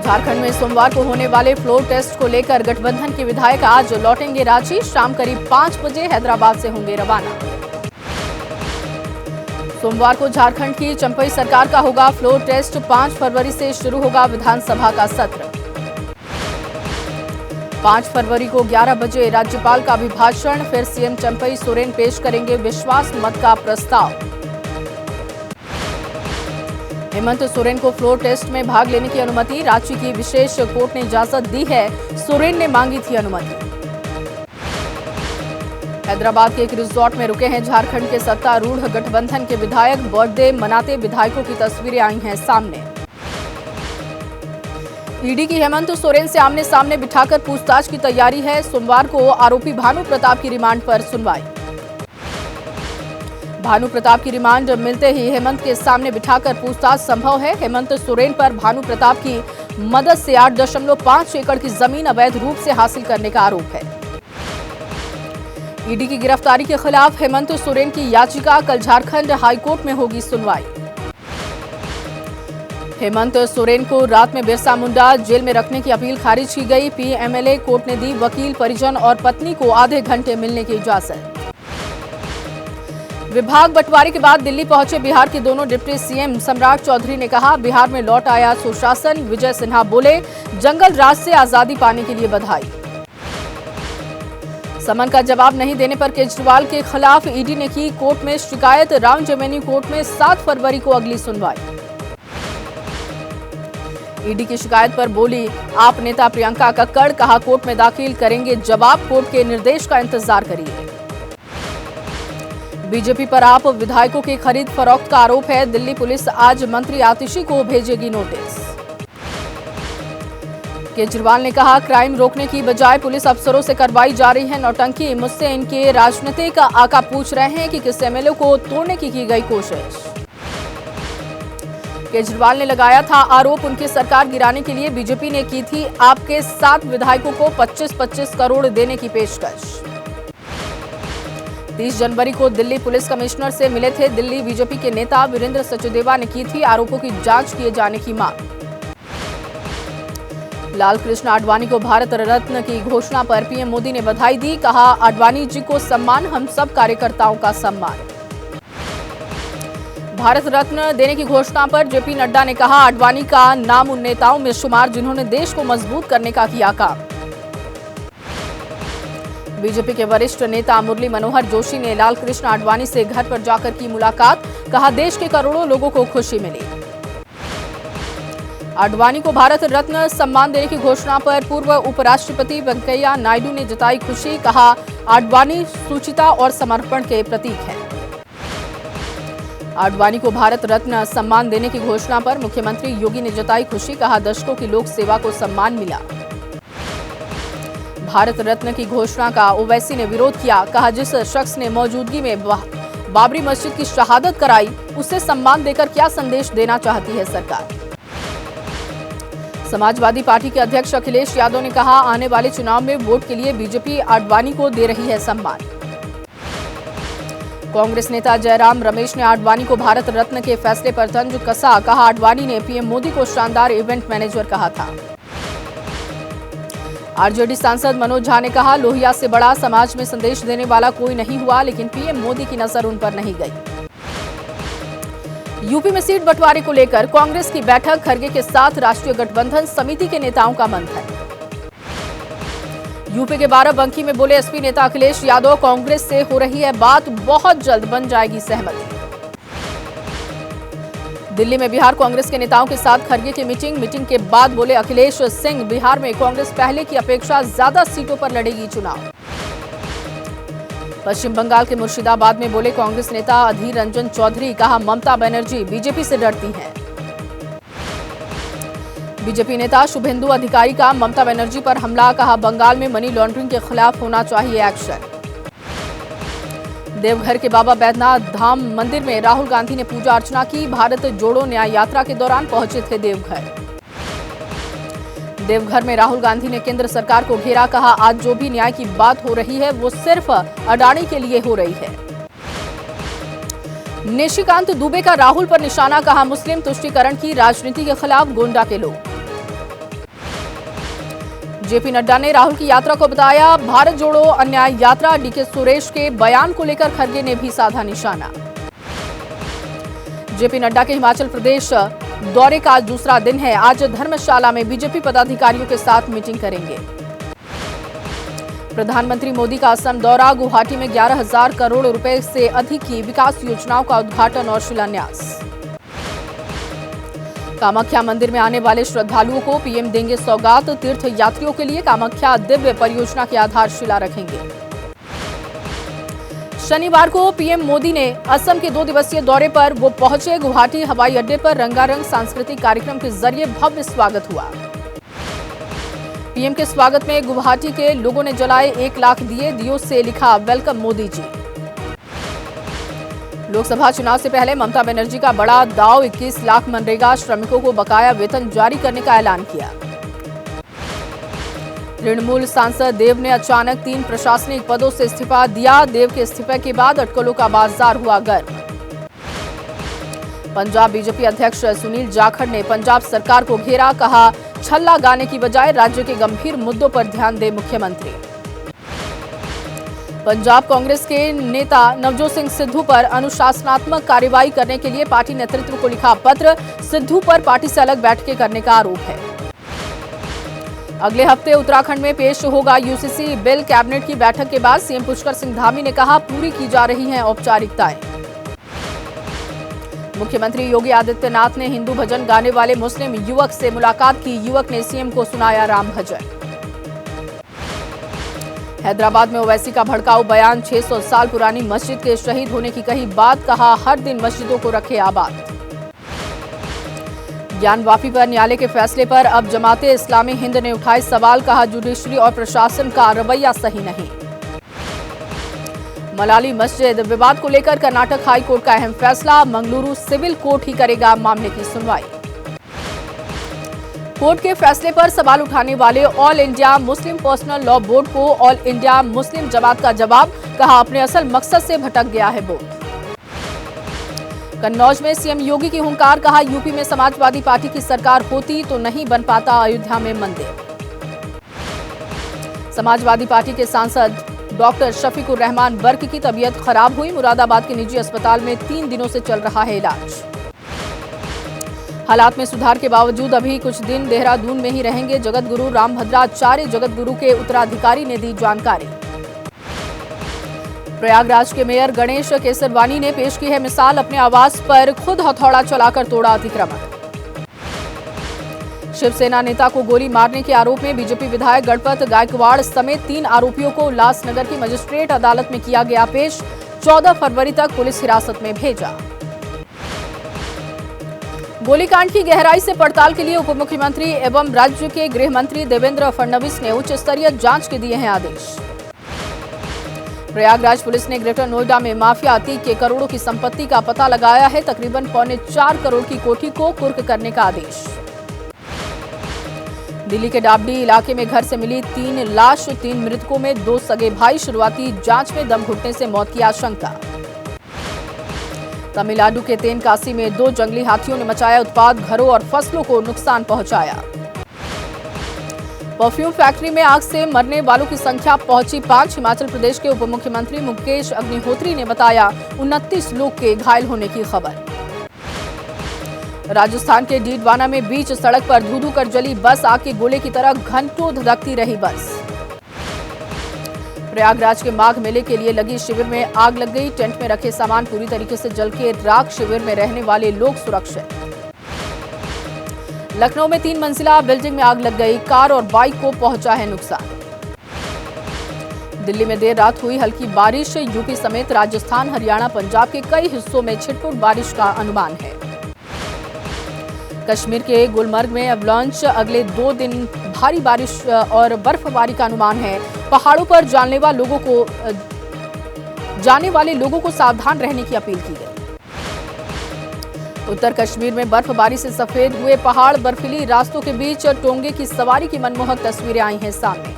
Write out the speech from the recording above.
झारखंड में सोमवार को होने वाले फ्लोर टेस्ट को लेकर गठबंधन के विधायक आज लौटेंगे रांची। शाम करीब 5 बजे हैदराबाद से होंगे रवाना। सोमवार को झारखंड की चंपई सरकार का होगा फ्लोर टेस्ट। 5 फरवरी से शुरू होगा विधानसभा का सत्र। 5 फरवरी को 11 बजे राज्यपाल का अभिभाषण। फिर सीएम चंपई सोरेन पेश करेंगे विश्वास मत का प्रस्ताव। हेमंत सोरेन को फ्लोर टेस्ट में भाग लेने की अनुमति। रांची की विशेष कोर्ट ने इजाजत दी है। सोरेन ने मांगी थी अनुमति। हैदराबाद के एक रिजॉर्ट में रुके हैं झारखंड के सत्तारूढ़ गठबंधन के विधायक। बर्थडे मनाते विधायकों की तस्वीरें आई हैं सामने। ईडी की हेमंत सोरेन से आमने सामने बिठाकर पूछताछ की तैयारी है। सोमवार को आरोपी भानु प्रताप की रिमांड पर सुनवाई। भानु प्रताप की रिमांड मिलते ही हेमंत के सामने बिठाकर पूछताछ संभव है। हेमंत सोरेन पर भानु प्रताप की मदद से 8.5 एकड़ की जमीन अवैध रूप से हासिल करने का आरोप है। ईडी की गिरफ्तारी के खिलाफ हेमंत सोरेन की याचिका कल झारखंड हाईकोर्ट में होगी सुनवाई। हेमंत सोरेन को रात में बिरसा मुंडा जेल में रखने की अपील खारिज की गई। पीएमएलए कोर्ट ने दी वकील, परिजन और पत्नी को आधे घंटे मिलने की इजाजत। विभाग बंटवारे के बाद दिल्ली पहुंचे बिहार के दोनों डिप्टी सीएम। सम्राट चौधरी ने कहा बिहार में लौट आया सुशासन। विजय सिन्हा बोले जंगल राज से आजादी पाने के लिए बधाई। समन का जवाब नहीं देने पर केजरीवाल के खिलाफ ईडी ने की कोर्ट में शिकायत। राउंड रेवेन्यू कोर्ट में 7 फरवरी को अगली सुनवाई। ईडी की शिकायत पर बोली आप नेता प्रियंका कक्कड़। कहा कोर्ट में दाखिल करेंगे जवाब। कोर्ट के निर्देश का इंतजार करिए। बीजेपी पर आप विधायकों की खरीद फरोख्त का आरोप है। दिल्ली पुलिस आज मंत्री आतिशी को भेजेगी नोटिस। केजरीवाल ने कहा क्राइम रोकने की बजाय पुलिस अफसरों से करवाई जा रही है नौटंकी। मुझसे इनके राजनीतिक आका पूछ रहे हैं कि किस एमएलए को तोड़ने की गई कोशिश। केजरीवाल ने लगाया था आरोप उनकी सरकार गिराने के लिए बीजेपी ने की थी आपके 7 विधायकों को 25-25 करोड़ देने की पेशकश। 30 जनवरी को दिल्ली पुलिस कमिश्नर से मिले थे दिल्ली बीजेपी के नेता वीरेंद्र सचदेवा ने की थी आरोपों की जांच किए जाने की मांग। लालकृष्ण आडवाणी को भारत रत्न की घोषणा पर पीएम मोदी ने बधाई दी। कहा आडवाणी जी को सम्मान, हम सब कार्यकर्ताओं का सम्मान। भारत रत्न देने की घोषणा पर जेपी नड्डा ने कहा आडवाणी का नाम उन नेताओं में शुमार जिन्होंने देश को मजबूत करने का किया काम। बीजेपी के वरिष्ठ नेता मुरली मनोहर जोशी ने लालकृष्ण आडवाणी से घर पर जाकर की मुलाकात। कहा देश के करोड़ों लोगों को खुशी मिली। आडवाणी को भारत रत्न सम्मान देने की घोषणा पर पूर्व उपराष्ट्रपति वेंकैया नायडू ने जताई खुशी। कहा आडवाणी शुचिता और समर्पण के प्रतीक हैं। आडवाणी को भारत रत्न सम्मान देने की घोषणा पर मुख्यमंत्री योगी ने जताई खुशी। कहा दशकों की लोक सेवा को सम्मान मिला। भारत रत्न की घोषणा का ओवैसी ने विरोध किया। कहा जिस शख्स ने मौजूदगी में बाबरी मस्जिद की शहादत कराई उसे सम्मान देकर क्या संदेश देना चाहती है सरकार। समाजवादी पार्टी के अध्यक्ष अखिलेश यादव ने कहा आने वाले चुनाव में वोट के लिए बीजेपी आडवाणी को दे रही है सम्मान। कांग्रेस नेता जयराम रमेश ने आडवाणी को भारत रत्न के फैसले पर तंज कसा। कहा आडवाणी ने पीएम मोदी को शानदार इवेंट मैनेजर कहा था। आरजेडी सांसद मनोज झा ने कहा लोहिया से बड़ा समाज में संदेश देने वाला कोई नहीं हुआ, लेकिन पीएम मोदी की नजर उन पर नहीं गई। यूपी में सीट बंटवारे को लेकर कांग्रेस की बैठक। खरगे के साथ राष्ट्रीय गठबंधन समिति के नेताओं का मंथन। यूपी के बाराबंकी में बोले एसपी नेता अखिलेश यादव कांग्रेस से हो रही है बात, बहुत जल्द बन जाएगी सहमति। दिल्ली में बिहार कांग्रेस के नेताओं के साथ खरगे की मीटिंग के बाद बोले अखिलेश सिंह बिहार में कांग्रेस पहले की अपेक्षा ज्यादा सीटों पर लड़ेगी चुनाव। पश्चिम बंगाल के मुर्शिदाबाद में बोले कांग्रेस नेता अधीर रंजन चौधरी। कहा ममता बनर्जी बीजेपी से डरती हैं। बीजेपी नेता शुभेंदु अधिकारी का ममता बनर्जी पर हमला। कहा बंगाल में मनी लॉन्ड्रिंग के खिलाफ होना चाहिए एक्शन। देवघर के बाबा बैद्यनाथ धाम मंदिर में राहुल गांधी ने पूजा अर्चना की। भारत जोड़ो न्याय यात्रा के दौरान पहुंचे थे देवघर। देवघर में राहुल गांधी ने केंद्र सरकार को घेरा। कहा आज जो भी न्याय की बात हो रही है वो सिर्फ अडानी के लिए हो रही है। निशिकांत दुबे का राहुल पर निशाना। कहा मुस्लिम तुष्टीकरण की राजनीति के खिलाफ गोंडा के लोग। जेपी नड्डा ने राहुल की यात्रा को बताया भारत जोड़ो अन्याय यात्रा। डीके सुरेश के बयान को लेकर खड़गे ने भी साधा निशाना। जेपी नड्डा के हिमाचल प्रदेश दौरे का आज दूसरा दिन है। आज धर्मशाला में बीजेपी पदाधिकारियों के साथ मीटिंग करेंगे। प्रधानमंत्री मोदी का असम दौरा। गुवाहाटी में 11,000 करोड़ रुपए से अधिक की विकास योजनाओं का उद्घाटन और शिलान्यास। कामाख्या मंदिर में आने वाले श्रद्धालुओं को पीएम देंगे सौगात। तीर्थ यात्रियों के लिए कामाख्या दिव्य परियोजना की आधारशिला रखेंगे। शनिवार को पीएम मोदी ने असम के 2 दिवसीय दौरे पर वो पहुंचे। गुवाहाटी हवाई अड्डे पर रंगारंग सांस्कृतिक कार्यक्रम के जरिए भव्य स्वागत हुआ। पीएम के स्वागत में गुवाहाटी के लोगों ने जलाए 1 लाख दियों से लिखा वेलकम मोदी जी। लोकसभा चुनाव से पहले ममता बनर्जी का बड़ा दांव। 21 लाख मनरेगा श्रमिकों को बकाया वेतन जारी करने का ऐलान किया। तृणमूल सांसद देव ने अचानक 3 प्रशासनिक पदों से इस्तीफा दिया। देव के इस्तीफे के बाद अटकलों का बाजार हुआ गर्म। पंजाब बीजेपी अध्यक्ष सुनील जाखड़ ने पंजाब सरकार को घेरा। कहा छल्ला गाने की बजाय राज्य के गंभीर मुद्दों पर ध्यान दे मुख्यमंत्री। पंजाब कांग्रेस के नेता नवजोत सिंह सिद्धू पर अनुशासनात्मक कार्रवाई करने के लिए पार्टी नेतृत्व को लिखा पत्र। सिद्धू पर पार्टी से अलग बैठकें करने का आरोप है। अगले हफ्ते उत्तराखंड में पेश होगा यूसीसी बिल। कैबिनेट की बैठक के बाद सीएम पुष्कर सिंह धामी ने कहा पूरी की जा रही हैं औपचारिकताएं। मुख्यमंत्री योगी आदित्यनाथ ने हिंदू भजन गाने वाले मुस्लिम युवक से मुलाकात की। युवक ने सीएम को सुनाया राम भजन। हैदराबाद में ओवैसी का भड़काऊ बयान। 600 साल पुरानी मस्जिद के शहीद होने की कही बात। कहा हर दिन मस्जिदों को रखे आबाद। ज्ञान वापी पर न्यायालय के फैसले पर अब जमाते इस्लामी हिंद ने उठाए सवाल। कहा जुडिशरी और प्रशासन का रवैया सही नहीं। मलाली मस्जिद विवाद को लेकर कर्नाटक हाई कोर्ट का अहम फैसला। मंगलुरु सिविल कोर्ट ही करेगा मामले की सुनवाई। कोर्ट के फैसले पर सवाल उठाने वाले all India Muslim personal law board को ऑल इंडिया मुस्लिम जमात का जवाब। कहा अपने असल मकसद से भटक गया है बोर्ड। कन्नौज में सीएम योगी की हुंकार। कहा यूपी में समाजवादी पार्टी की सरकार होती तो नहीं बन पाता अयोध्या में मंदिर। समाजवादी पार्टी के सांसद डॉक्टर शफीकुर रहमान बर्क की तबीयत खराब हुई। मुरादाबाद के निजी अस्पताल में 3 दिनों से चल रहा है इलाज। हालात में सुधार के बावजूद अभी कुछ दिन देहरादून में ही रहेंगे जगत गुरु रामभद्राचार्य। जगत गुरु के उत्तराधिकारी ने दी जानकारी। प्रयागराज के मेयर गणेश केसरवानी ने पेश की है मिसाल। अपने आवास पर खुद हथौड़ा चलाकर तोड़ा अतिक्रमण। शिवसेना नेता को गोली मारने के आरोप में बीजेपी विधायक गणपत गायकवाड़ समेत 3 आरोपियों को उल्लासनगर की मजिस्ट्रेट अदालत में किया गया पेश। 14 फरवरी तक पुलिस हिरासत में भेजा। गोलीकांड की गहराई से पड़ताल के लिए उप मुख्यमंत्री एवं राज्य के गृह मंत्री देवेंद्र फडणवीस ने उच्च स्तरीय जांच के दिए हैं आदेश। प्रयागराज पुलिस ने ग्रेटर नोएडा में माफिया अतीक के करोड़ों की संपत्ति का पता लगाया है। तकरीबन 4.25 करोड़ की कोठी को कुर्क करने का आदेश। दिल्ली के डाबडी इलाके में घर से मिली 3 लाश। 3 मृतकों में 2 सगे भाई। शुरुआती जांच में दम घुटने से मौत की आशंका। तमिलनाडु के तेनकासी में 2 जंगली हाथियों ने मचाया उत्पात। घरों और फसलों को नुकसान पहुंचाया। परफ्यूम फैक्ट्री में आग से मरने वालों की संख्या पहुंची 5। हिमाचल प्रदेश के उप मुख्यमंत्री मुकेश अग्निहोत्री ने बताया 29 लोग के घायल होने की खबर। राजस्थान के डीडवाना में बीच सड़क पर धू-धू कर जली बस। आग के गोले की तरह घंटों धधकती रही बस। प्रयागराज के माघ मेले के लिए लगी शिविर में आग लग गई। टेंट में रखे सामान पूरी तरीके से जल के राख। शिविर में रहने वाले लोग सुरक्षित। लखनऊ में 3 मंजिला बिल्डिंग में आग लग गई। कार और बाइक को पहुंचा है नुकसान। दिल्ली में देर रात हुई हल्की बारिश। यूपी समेत राजस्थान हरियाणा पंजाब के कई हिस्सों में छिटपुट बारिश का अनुमान है। कश्मीर के गुलमर्ग में अवलांच। अगले 2 दिन भारी बारिश और बर्फबारी का अनुमान है। पहाड़ों पर जाने वाले लोगों को सावधान रहने की अपील की गई। उत्तर कश्मीर में बर्फबारी से सफेद हुए पहाड़। बर्फीली रास्तों के बीच टोंगे की सवारी की मनमोहक तस्वीरें आई हैं सामने।